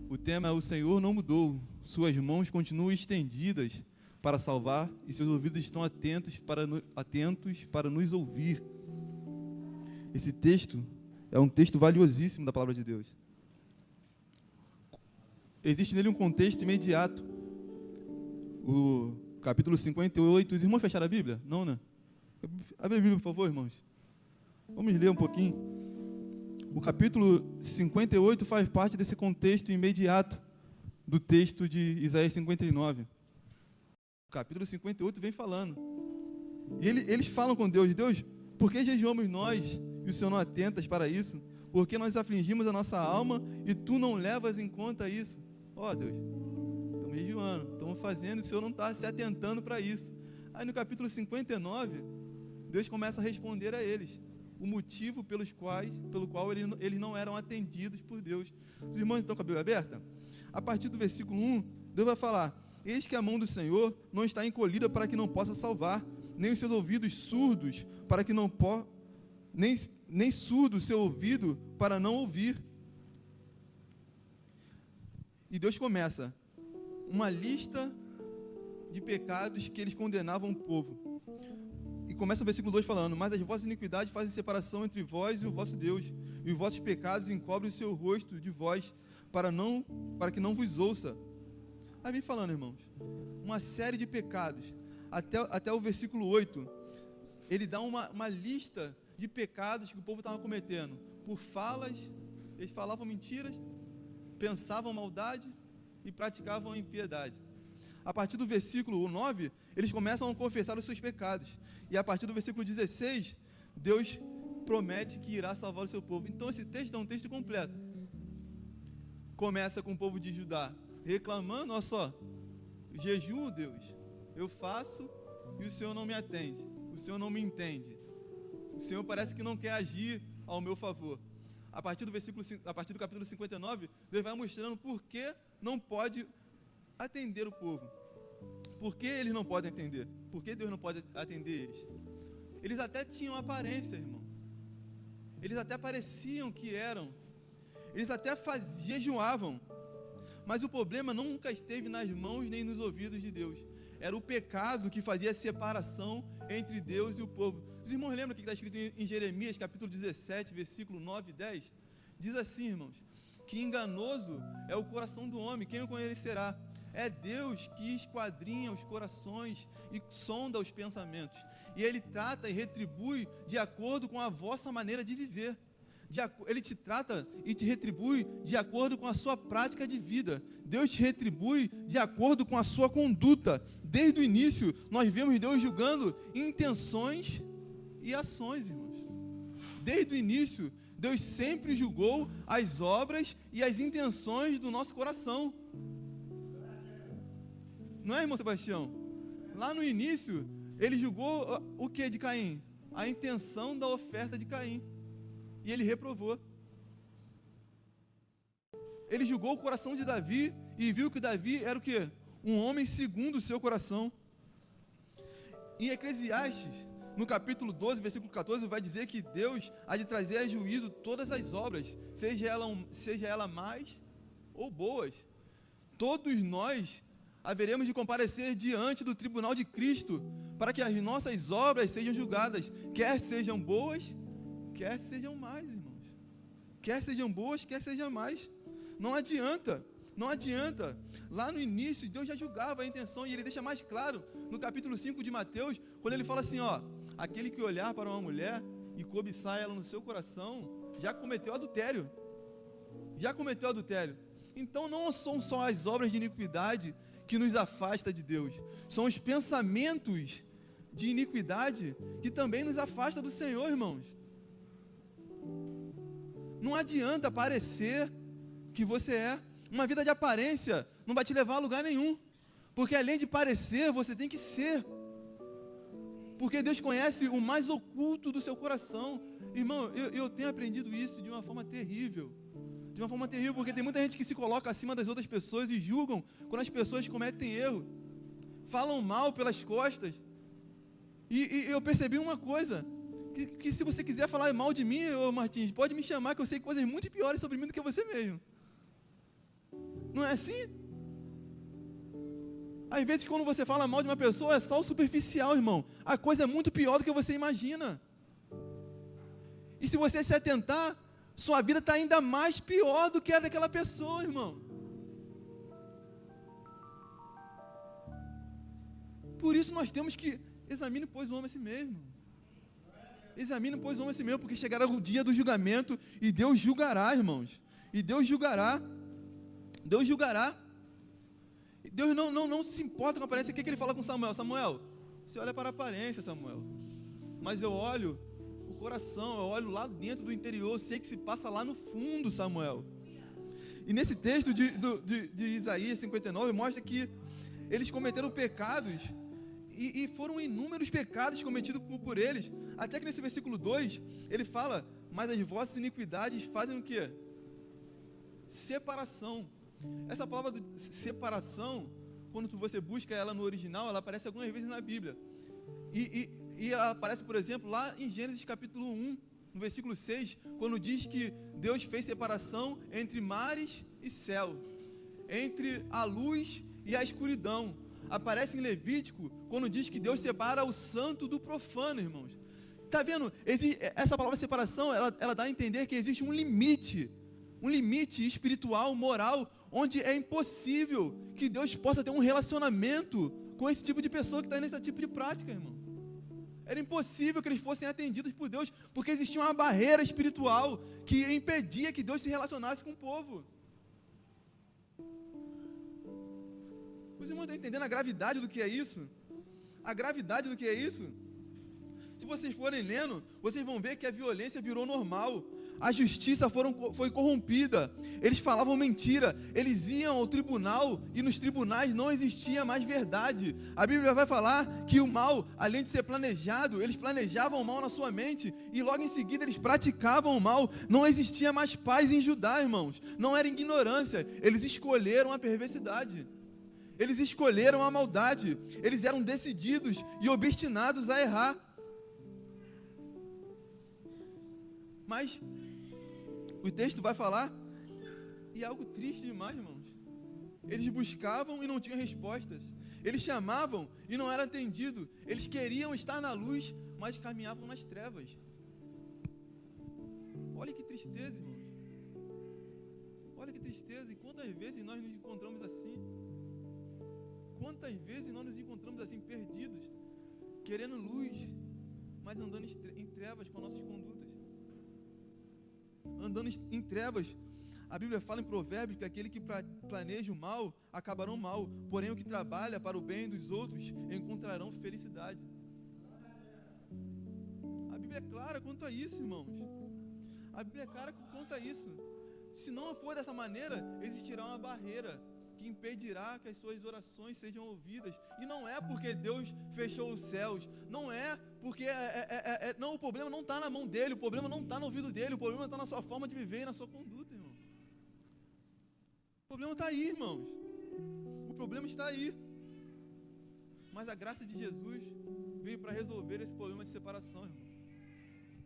O tema é: o Senhor não mudou, suas mãos continuam estendidas para salvar e seus ouvidos estão atentos para nos ouvir. Esse texto é um texto valiosíssimo da palavra de Deus. Existe nele um contexto imediato. O capítulo 58, os irmãos fecharam a Bíblia? Não, né? Abre a Bíblia, por favor, irmãos. Vamos ler um pouquinho. O capítulo 58 faz parte desse contexto imediato do texto de Isaías 59. O capítulo 58 vem falando. E eles falam com Deus: Deus, por que jejuamos nós e o Senhor não atentas para isso? Porque nós afligimos a nossa alma e tu não levas em conta isso. Ó, Deus, estamos jejuando, estamos fazendo e o Senhor não está se atentando para isso. Aí no capítulo 59, Deus começa a responder a eles o motivo pelo qual eles não eram atendidos por Deus. Os irmãos estão com a Bíblia aberta? A partir do versículo 1, Deus vai falar: eis que a mão do Senhor não está encolhida para que não possa salvar, nem os seus ouvidos surdos para que não nem surdo o seu ouvido para não ouvir. E Deus começa uma lista de pecados que eles condenavam o povo. E começa o versículo 2 falando: mas as vossas iniquidades fazem separação entre vós e o vosso Deus, e os vossos pecados encobrem o seu rosto de vós, para que não vos ouça. Aí vem falando, irmãos, uma série de pecados. Até o versículo 8, ele dá uma lista de pecados que o povo estava cometendo. Por falas, eles falavam mentiras, pensavam maldade e praticavam impiedade. A partir do versículo 9, eles começam a confessar os seus pecados. E a partir do versículo 16, Deus promete que irá salvar o seu povo. Então esse texto é um texto completo. Começa com o povo de Judá reclamando: olha só, jejum, Deus, eu faço e o Senhor não me atende, o Senhor não me entende, o Senhor parece que não quer agir ao meu favor. A partir do capítulo 59, Deus vai mostrando por que não pode atender o povo. Por que eles não podem atender? Por que Deus não pode atender eles? Eles até tinham aparência, irmão. Eles até pareciam que eram. Eles até jejuavam. Mas o problema nunca esteve nas mãos nem nos ouvidos de Deus. Era o pecado que fazia a separação entre Deus e o povo. Os irmãos lembram o que está escrito em Jeremias, capítulo 17, versículo 9 e 10? Diz assim, irmãos: que enganoso é o coração do homem, quem o conhecerá? É Deus que esquadrinha os corações e sonda os pensamentos. E Ele trata e retribui de acordo com a vossa maneira de viver. Ele te trata e te retribui de acordo com a sua prática de vida. Deus te retribui de acordo com a sua conduta. Desde o início, nós vemos Deus julgando intenções e ações, irmãos. Desde o início, Deus sempre julgou as obras e as intenções do nosso coração. Não é, irmão Sebastião? Lá no início, Ele julgou o que de Caim? A intenção da oferta de Caim. E Ele reprovou. Ele julgou o coração de Davi e viu que Davi era o quê? Um homem segundo o seu coração. Em Eclesiastes, no capítulo 12, versículo 14, vai dizer que Deus há de trazer a juízo todas as obras, seja ela mais ou boas. Todos nós haveremos de comparecer diante do tribunal de Cristo, para que as nossas obras sejam julgadas, quer sejam boas, quer sejam mais, irmãos. Quer sejam boas, quer sejam mais. Não adianta. Lá no início, Deus já julgava a intenção, e Ele deixa mais claro no capítulo 5 de Mateus, quando Ele fala assim, ó: aquele que olhar para uma mulher e cobiçar ela no seu coração, já cometeu adultério. Então não são só as obras de iniquidade que nos afasta de Deus, são os pensamentos de iniquidade que também nos afasta do Senhor, irmãos. Não adianta parecer que você é. Uma vida de aparência não vai te levar a lugar nenhum, porque além de parecer, você tem que ser, porque Deus conhece o mais oculto do seu coração. Irmão, eu tenho aprendido isso de uma forma terrível, porque tem muita gente que se coloca acima das outras pessoas e julgam quando as pessoas cometem erro, falam mal pelas costas. E eu percebi uma coisa, que se você quiser falar mal de mim, ô Martins, pode me chamar, que eu sei coisas muito piores sobre mim do que você mesmo. Não é assim? Às vezes, quando você fala mal de uma pessoa, é só o superficial, irmão. A coisa é muito pior do que você imagina. E se você se atentar, sua vida está ainda mais pior do que a daquela pessoa, irmão. Por isso nós temos que examine, pois, o homem a si mesmo. Examine, pois, o homem a si mesmo, porque chegará o dia do julgamento e Deus julgará, irmãos. E Deus julgará. Deus julgará. Deus não se importa com a aparência. O que ele fala com Samuel? Samuel, você olha para a aparência, Samuel. Mas eu olho o coração, eu olho lá dentro do interior, eu sei que se passa lá no fundo, Samuel. E nesse texto de Isaías 59, mostra que eles cometeram pecados, e foram inúmeros pecados cometidos por eles, até que nesse versículo 2, ele fala, mas as vossas iniquidades fazem o quê? Separação. Essa palavra de separação, quando você busca ela no original, ela aparece algumas vezes na Bíblia, e ela aparece, por exemplo, lá em Gênesis capítulo 1, no versículo 6, quando diz que Deus fez separação entre mares e céu, entre a luz e a escuridão. Aparece em Levítico, quando diz que Deus separa o santo do profano, irmãos. Está vendo? Essa palavra separação, ela dá a entender que existe um limite espiritual, moral, onde é impossível que Deus possa ter um relacionamento com esse tipo de pessoa que está nesse tipo de prática, irmão. Era impossível que eles fossem atendidos por Deus, porque existia uma barreira espiritual que impedia que Deus se relacionasse com o povo. Os irmãos estão entendendo a gravidade do que é isso? A gravidade do que é isso? Se vocês forem lendo, vocês vão ver que a violência virou normal. A justiça foi corrompida. Eles falavam mentira. Eles iam ao tribunal e nos tribunais não existia mais verdade. A Bíblia vai falar que o mal, além de ser planejado, eles planejavam o mal na sua mente e logo em seguida eles praticavam o mal. Não existia mais paz em Judá, irmãos. Não era ignorância. Eles escolheram a perversidade. Eles escolheram a maldade. Eles eram decididos e obstinados a errar. Mas o texto vai falar, e é algo triste demais, irmãos. Eles buscavam e não tinham respostas. Eles chamavam e não eram atendidos. Eles queriam estar na luz, mas caminhavam nas trevas. Olha que tristeza, irmãos. Olha que tristeza. E quantas vezes nós nos encontramos assim? Quantas vezes nós nos encontramos assim, perdidos, querendo luz, mas andando em trevas com nossas condutas. Andando em trevas. A Bíblia fala em Provérbios que aquele que planeja o mal, acabarão mal, porém o que trabalha para o bem dos outros, encontrarão felicidade. A Bíblia é clara quanto a isso, irmãos. A Bíblia é clara quanto a isso. Se não for dessa maneira, existirá uma barreira que impedirá que as suas orações sejam ouvidas. E não é porque Deus fechou os céus, não é porque não, o problema não está na mão dele, o problema não está no ouvido dele, o problema está na sua forma de viver e na sua conduta, irmão. O problema está aí, irmãos. O problema está aí. Mas a graça de Jesus veio para resolver esse problema de separação, irmão.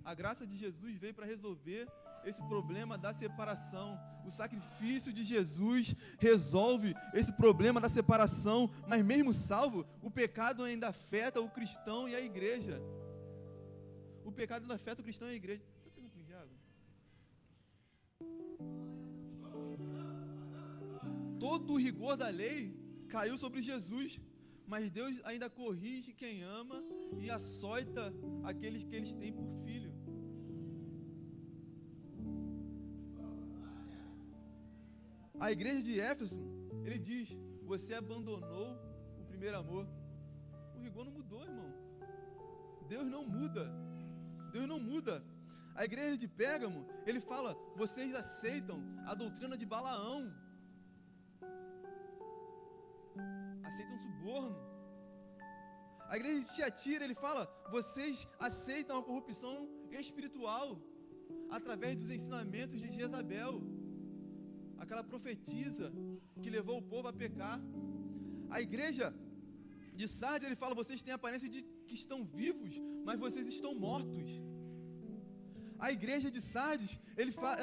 A graça de Jesus veio para resolver esse problema da separação. O sacrifício de Jesus resolve esse problema da separação, mas mesmo salvo, o pecado ainda afeta o cristão e a igreja. O pecado ainda afeta o cristão e a igreja. Pode pegar um pouquinho de água? Todo o rigor da lei caiu sobre Jesus, mas Deus ainda corrige quem ama e açoita aqueles que eles têm por filho. A igreja de Éfeso, ele diz, você abandonou o primeiro amor. O rigor não mudou, irmão. Deus não muda. Deus não muda. A igreja de Pérgamo, ele fala, vocês aceitam a doutrina de Balaão. Aceitam suborno. A igreja de Tiatira, ele fala, vocês aceitam a corrupção espiritual através dos ensinamentos de Jezabel, aquela profetisa que levou o povo a pecar. A igreja de Sardes, ele fala, vocês têm a aparência de que estão vivos, mas vocês estão mortos. A igreja de Sardes,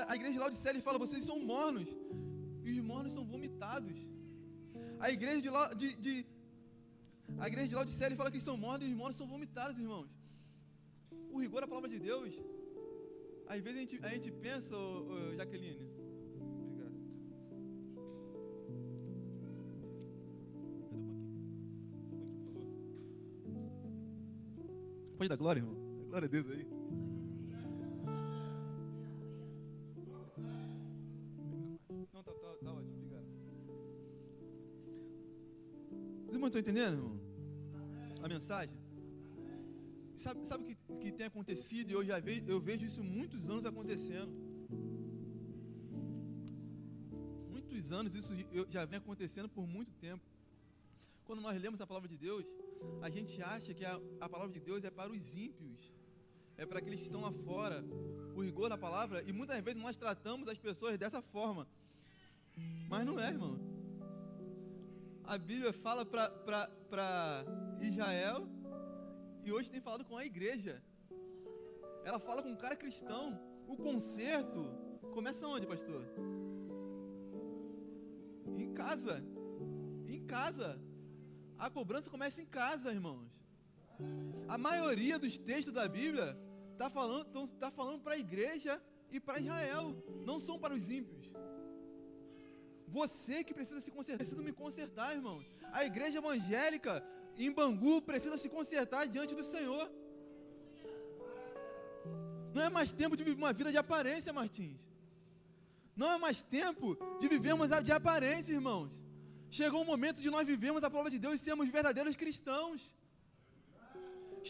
a igreja de Laodiceia, ele fala, vocês são mornos. e os mornos são vomitados. A igreja de Laodiceia, ele fala que eles são mornos e os mornos são vomitados, irmãos. O rigor da palavra de Deus, às vezes a gente pensa, Jaqueline, obrigado. Pode dar glória, irmão? Glória a Deus aí. Não, tá ótimo, obrigado. Os irmãos estão entendendo, irmão? A mensagem? Sabe o que tem acontecido? E eu vejo isso muitos anos acontecendo. Muitos anos isso já vem acontecendo por muito tempo. Quando nós lemos a palavra de Deus, a gente acha que a palavra de Deus é para os ímpios, é para aqueles que estão lá fora, o rigor da palavra, e muitas vezes nós tratamos as pessoas dessa forma, mas não é, irmão. A Bíblia fala para Israel, e hoje tem falado com a igreja. Ela fala com um cara cristão. O conserto começa onde, pastor? Em casa. Em casa. A cobrança começa em casa, irmãos. A maioria dos textos da Bíblia está falando para a igreja e para Israel, não são para os ímpios. Você que precisa se consertar, precisa me consertar, irmãos. A igreja evangélica em Bangu precisa se consertar diante do Senhor. Não é mais tempo de viver uma vida de aparência, Martins. Não é mais tempo de vivermos de aparência, irmãos. Chegou o momento de nós vivermos a palavra de Deus e sermos verdadeiros cristãos.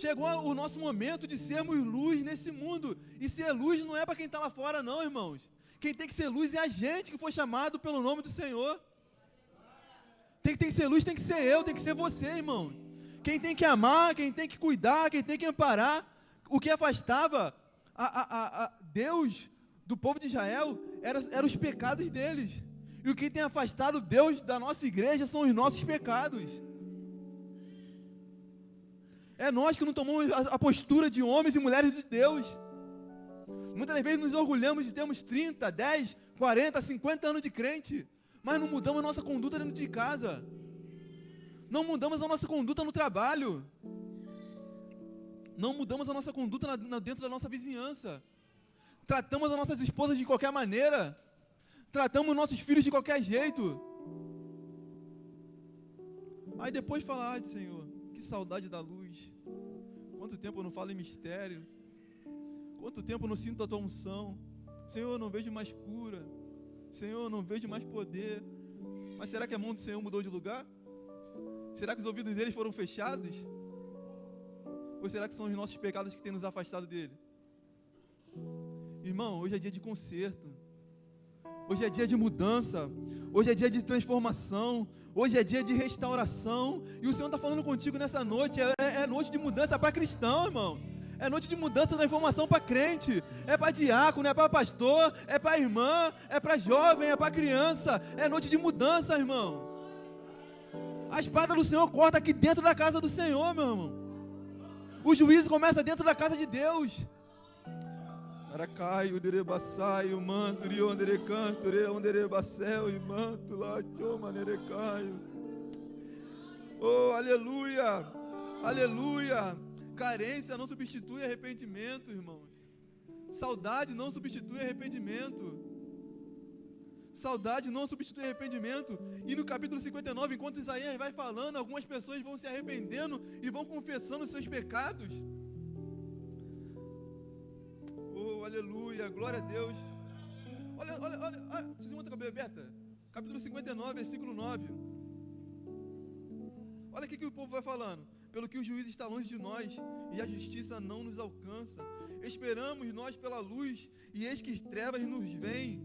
Chegou o nosso momento de sermos luz nesse mundo. E ser luz não é para quem está lá fora, não, irmãos. Quem tem que ser luz é a gente que foi chamado pelo nome do Senhor. Tem que ser luz, tem que ser eu, tem que ser você, irmão. Quem tem que amar, quem tem que cuidar, quem tem que amparar. O que afastava a Deus do povo de Israel eram os pecados deles. E o que tem afastado Deus da nossa igreja são os nossos pecados. É nós que não tomamos a postura de homens e mulheres de Deus. Muitas das vezes nos orgulhamos de termos 30, 10, 40, 50 anos de crente, mas não mudamos a nossa conduta dentro de casa. Não mudamos a nossa conduta no trabalho. Não mudamos a nossa conduta dentro da nossa vizinhança. Tratamos as nossas esposas de qualquer maneira. Tratamos nossos filhos de qualquer jeito. Aí depois falar, Senhor, que saudade da luz. Quanto tempo eu não falo em mistério. Quanto tempo eu não sinto a tua unção. Senhor, eu não vejo mais cura. Senhor, eu não vejo mais poder. Mas será que a mão do Senhor mudou de lugar? Será que os ouvidos deles foram fechados? Ou será que são os nossos pecados que têm nos afastado dele? Irmão, hoje é dia de conserto. Hoje é dia de mudança. Hoje é dia de transformação. Hoje é dia de restauração. E o Senhor está falando contigo nessa noite. É noite de mudança para cristão, irmão. É noite de mudança da informação para crente. É para diácono, é para pastor, é para irmã, é para jovem, é para criança. É noite de mudança, irmão. A espada do Senhor corta aqui dentro da casa do Senhor, meu irmão. O juízo começa dentro da casa de Deus. Aracaio, derebaçaio, manto, rionderecanto, reonderebacel e manto, lá, choma, nerecaio. Oh, aleluia, aleluia. Carência não substitui arrependimento, irmãos. Saudade não substitui arrependimento. Saudade não substitui arrependimento. E no capítulo 59, enquanto Isaías vai falando, algumas pessoas vão se arrependendo e vão confessando os seus pecados. Oh, aleluia, glória a Deus. Olha, vocês vão ter a Bíblia aberta? Capítulo 59, versículo 9. Olha o que o povo vai falando. Pelo que o juiz está longe de nós, e a justiça não nos alcança. Esperamos nós pela luz, e eis que as trevas nos vêm.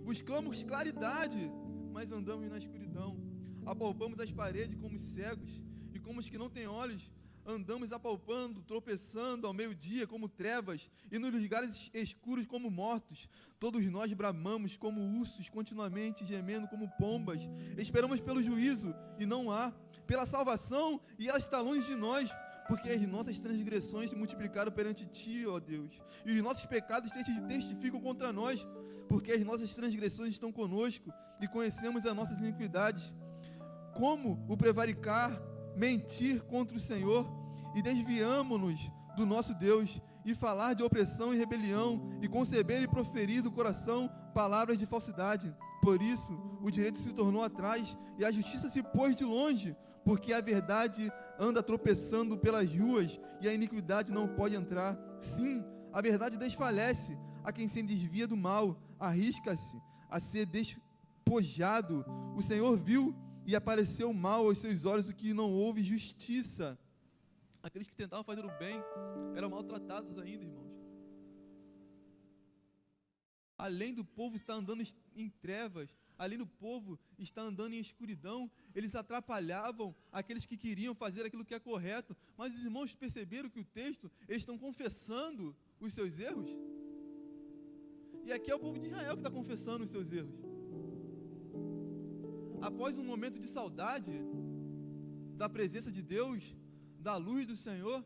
Buscamos claridade, mas andamos na escuridão. Apalpamos as paredes como os cegos, e como os que não têm olhos, andamos apalpando, tropeçando ao meio-dia como trevas, e nos lugares escuros como mortos. Todos nós bramamos como ursos, continuamente gemendo como pombas. Esperamos pelo juízo, e não há. Pela salvação, e ela está longe de nós, porque as nossas transgressões se multiplicaram perante Ti, ó Deus, e os nossos pecados testificam contra nós, porque as nossas transgressões estão conosco, e conhecemos as nossas iniquidades. Como o prevaricar, mentir contra o Senhor, e desviamo-nos do nosso Deus, e falar de opressão e rebelião, e conceber e proferir do coração palavras de falsidade. Por isso, o direito se tornou atrás, e a justiça se pôs de longe, porque a verdade anda tropeçando pelas ruas, e a iniquidade não pode entrar. Sim, a verdade desfalece, a quem se desvia do mal, arrisca-se a ser despojado. O Senhor viu, e apareceu mal aos seus olhos, o que não houve justiça. Aqueles que tentavam fazer o bem, eram maltratados ainda, irmãos. Além do povo estar andando em trevas, além do povo estar andando em escuridão, eles atrapalhavam aqueles que queriam fazer aquilo que é correto. Mas os irmãos perceberam que o texto, eles estão confessando os seus erros? E aqui é o povo de Israel que está confessando os seus erros. Após um momento de saudade da presença de Deus, da luz do Senhor,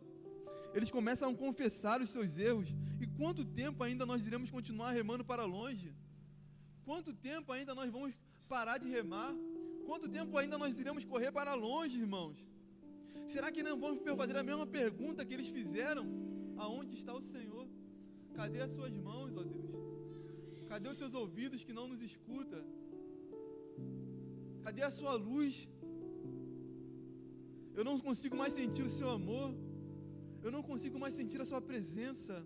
eles começam a confessar os seus erros. E quanto tempo ainda nós iremos continuar remando para longe? Quanto tempo ainda nós vamos parar de remar? Quanto tempo ainda nós iremos correr para longe, irmãos? Será que não vamos fazer a mesma pergunta que eles fizeram? Aonde está o Senhor? Cadê as suas mãos, ó Deus? Cadê os seus ouvidos que não nos escutam? Cadê a sua luz? Eu não consigo mais sentir o seu amor. Eu não consigo mais sentir a sua presença.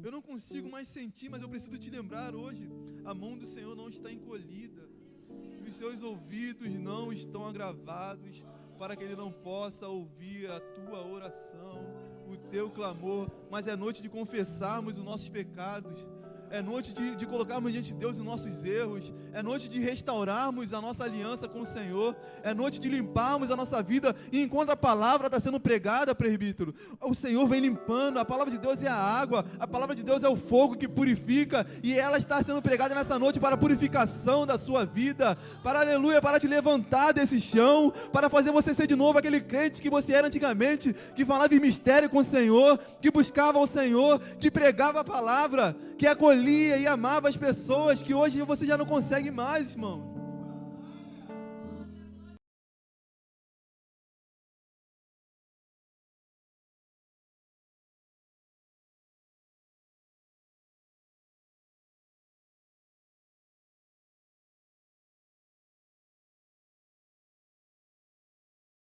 Eu não consigo mais sentir, mas eu preciso te lembrar hoje. A mão do Senhor não está encolhida. Os seus ouvidos não estão agravados para que Ele não possa ouvir a tua oração, o teu clamor. Mas é noite de confessarmos os nossos pecados. É noite de colocarmos diante de Deus os nossos erros. É noite de restaurarmos a nossa aliança com o Senhor. É noite de limparmos a nossa vida. E enquanto a palavra está sendo pregada, presbítero, o Senhor vem limpando. A palavra de Deus é a água. A palavra de Deus é o fogo que purifica. E ela está sendo pregada nessa noite para a purificação da sua vida. Para, aleluia, para te levantar desse chão. Para fazer você ser de novo aquele crente que você era antigamente. Que falava em mistério com o Senhor. Que buscava o Senhor. Que pregava a palavra. Que acolhia e amava as pessoas, que hoje você já não consegue mais, irmão.